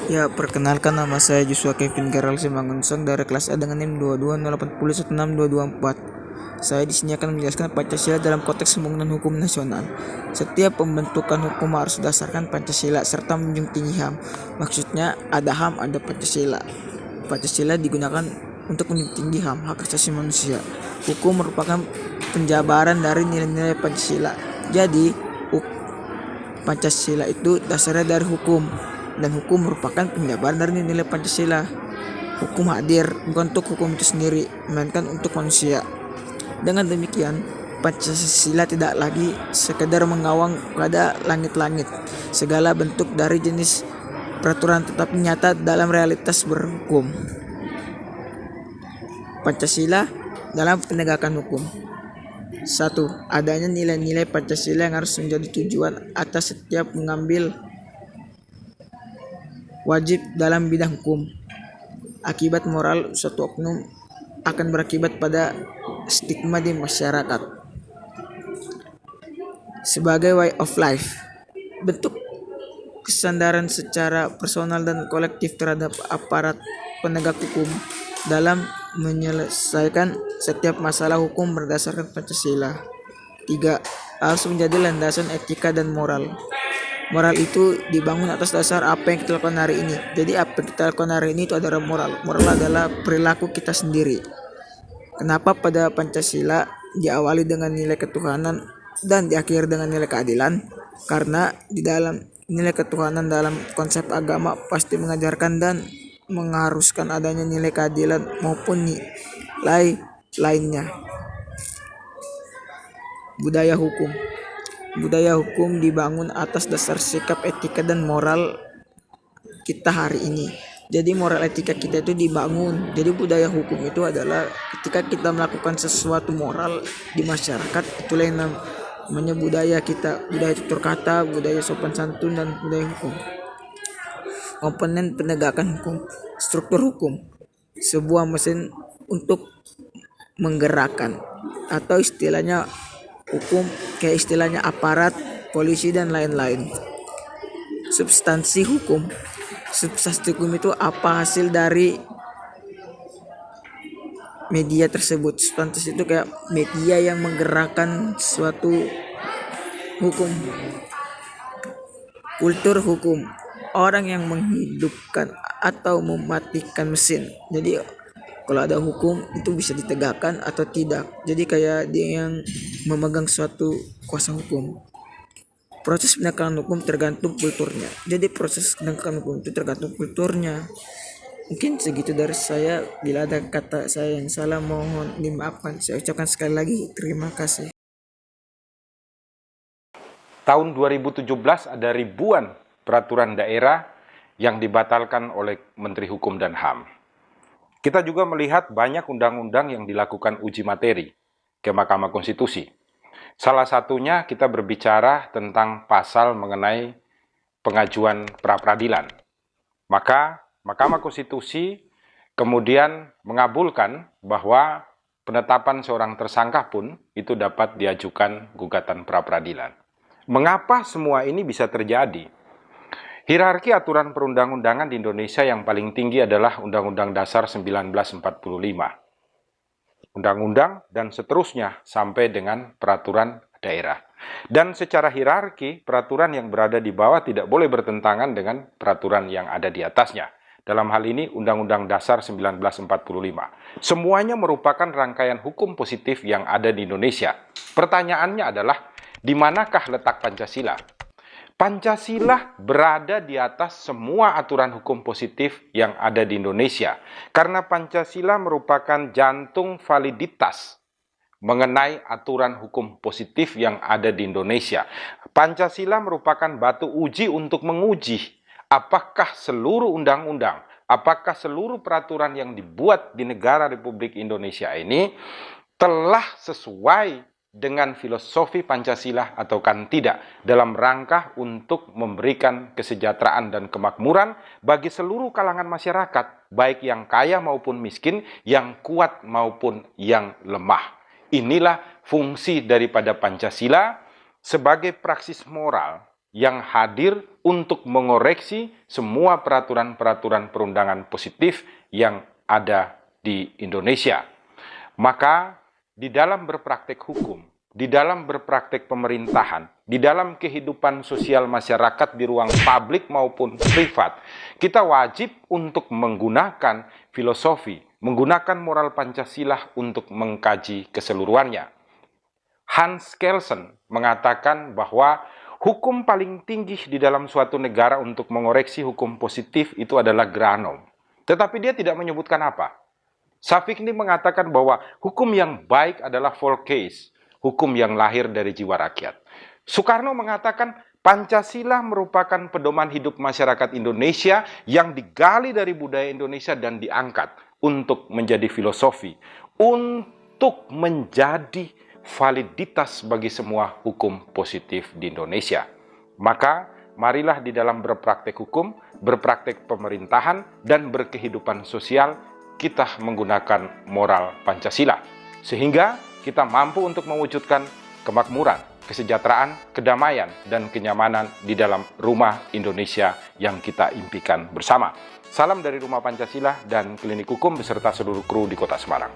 Ya, perkenalkan nama saya Joshua Kevin Gerald Simangunsong dari kelas A dengan NIM 2208016224. Saya di sini akan menjelaskan Pancasila dalam konteks pembangunan hukum nasional. Setiap pembentukan hukum harus berdasarkan Pancasila serta menjunjung tinggi HAM. Maksudnya ada HAM, ada Pancasila. Pancasila digunakan untuk menjunjung tinggi HAM, hak asasi manusia. Hukum merupakan penjabaran dari nilai-nilai Pancasila. Jadi, Pancasila itu dasarnya dari hukum. Dan hukum merupakan penjabaran dari nilai Pancasila. Hukum hadir bukan untuk hukum itu sendiri, melainkan untuk manusia. Dengan demikian, Pancasila tidak lagi sekedar mengawang pada langit-langit segala bentuk dari jenis peraturan, tetapi nyata dalam realitas berhukum. Pancasila dalam penegakan hukum. 1. Adanya nilai-nilai Pancasila yang harus menjadi tujuan atas setiap mengambil wajib dalam bidang hukum. Akibat moral suatu oknum akan berakibat pada stigma di masyarakat. Sebagai way of life, bentuk kesadaran secara personal dan kolektif terhadap aparat penegak hukum dalam menyelesaikan setiap masalah hukum berdasarkan Pancasila. 3. Harus menjadi landasan etika dan moral. Moral itu dibangun atas dasar apa yang kita lakukan hari ini. Jadi apa yang kita lakukan hari ini itu adalah moral. Moral adalah perilaku kita sendiri. Kenapa pada Pancasila diawali dengan nilai ketuhanan dan diakhiri dengan nilai keadilan? Karena di dalam nilai ketuhanan dalam konsep agama pasti mengajarkan dan mengharuskan adanya nilai keadilan maupun nilai lainnya. Budaya hukum. Budaya hukum dibangun atas dasar sikap etika dan moral kita hari ini. Jadi moral etika kita itu dibangun. Jadi budaya hukum itu adalah ketika kita melakukan sesuatu moral di masyarakat, itulah yang namanya budaya kita. Budaya tutur kata, budaya sopan santun, dan budaya hukum. Komponen penegakan hukum. Struktur hukum. Sebuah mesin untuk menggerakkan, atau istilahnya hukum kayak istilahnya aparat, polisi, dan lain-lain. Substansi hukum. Substansi hukum itu apa hasil dari media tersebut. Substansi itu kayak media yang menggerakkan suatu hukum. Kultur hukum. Orang yang menghidupkan atau mematikan mesin. Jadi kalau ada hukum itu bisa ditegakkan atau tidak. Jadi kayak dia yang memegang suatu kuasa hukum. Proses penegakan hukum tergantung kulturnya. Jadi proses penegakan hukum itu tergantung kulturnya. Mungkin segitu dari saya. Bila ada kata saya yang salah mohon dimaafkan. Saya ucapkan sekali lagi terima kasih. Tahun 2017 ada ribuan peraturan daerah yang dibatalkan oleh Menteri Hukum dan HAM. Kita juga melihat banyak undang-undang yang dilakukan uji materi ke Mahkamah Konstitusi. Salah satunya kita berbicara tentang pasal mengenai pengajuan pra-peradilan. Maka Mahkamah Konstitusi kemudian mengabulkan bahwa penetapan seorang tersangka pun itu dapat diajukan gugatan pra-peradilan. Mengapa semua ini bisa terjadi? Hierarki aturan perundang-undangan di Indonesia yang paling tinggi adalah Undang-Undang Dasar 1945. Undang-undang dan seterusnya sampai dengan peraturan daerah. Dan secara hierarki, peraturan yang berada di bawah tidak boleh bertentangan dengan peraturan yang ada di atasnya. Dalam hal ini Undang-Undang Dasar 1945. Semuanya merupakan rangkaian hukum positif yang ada di Indonesia. Pertanyaannya adalah, di manakah letak Pancasila? Pancasila berada di atas semua aturan hukum positif yang ada di Indonesia. Karena Pancasila merupakan jantung validitas mengenai aturan hukum positif yang ada di Indonesia. Pancasila merupakan batu uji untuk menguji apakah seluruh undang-undang, apakah seluruh peraturan yang dibuat di negara Republik Indonesia ini telah sesuai dengan filosofi Pancasila ataukah tidak dalam rangka untuk memberikan kesejahteraan dan kemakmuran bagi seluruh kalangan masyarakat, baik yang kaya maupun miskin, yang kuat maupun yang lemah. Inilah fungsi daripada Pancasila sebagai praksis moral yang hadir untuk mengoreksi semua peraturan-peraturan perundangan positif yang ada di Indonesia. Maka di dalam berpraktek hukum, di dalam berpraktek pemerintahan, di dalam kehidupan sosial masyarakat di ruang publik maupun privat, kita wajib untuk menggunakan filosofi, menggunakan moral Pancasila untuk mengkaji keseluruhannya. Hans Kelsen mengatakan bahwa hukum paling tinggi di dalam suatu negara untuk mengoreksi hukum positif itu adalah granom. Tetapi dia tidak menyebutkan apa. Safikni mengatakan bahwa hukum yang baik adalah volkes, hukum yang lahir dari jiwa rakyat. Soekarno mengatakan Pancasila merupakan pedoman hidup masyarakat Indonesia yang digali dari budaya Indonesia dan diangkat untuk menjadi filosofi, untuk menjadi validitas bagi semua hukum positif di Indonesia. Maka marilah di dalam berpraktek hukum, berpraktek pemerintahan, dan berkehidupan sosial, kita menggunakan moral Pancasila. Sehingga kita mampu untuk mewujudkan kemakmuran, kesejahteraan, kedamaian, dan kenyamanan di dalam rumah Indonesia yang kita impikan bersama. Salam dari Rumah Pancasila dan Klinik Hukum beserta seluruh kru di Kota Semarang.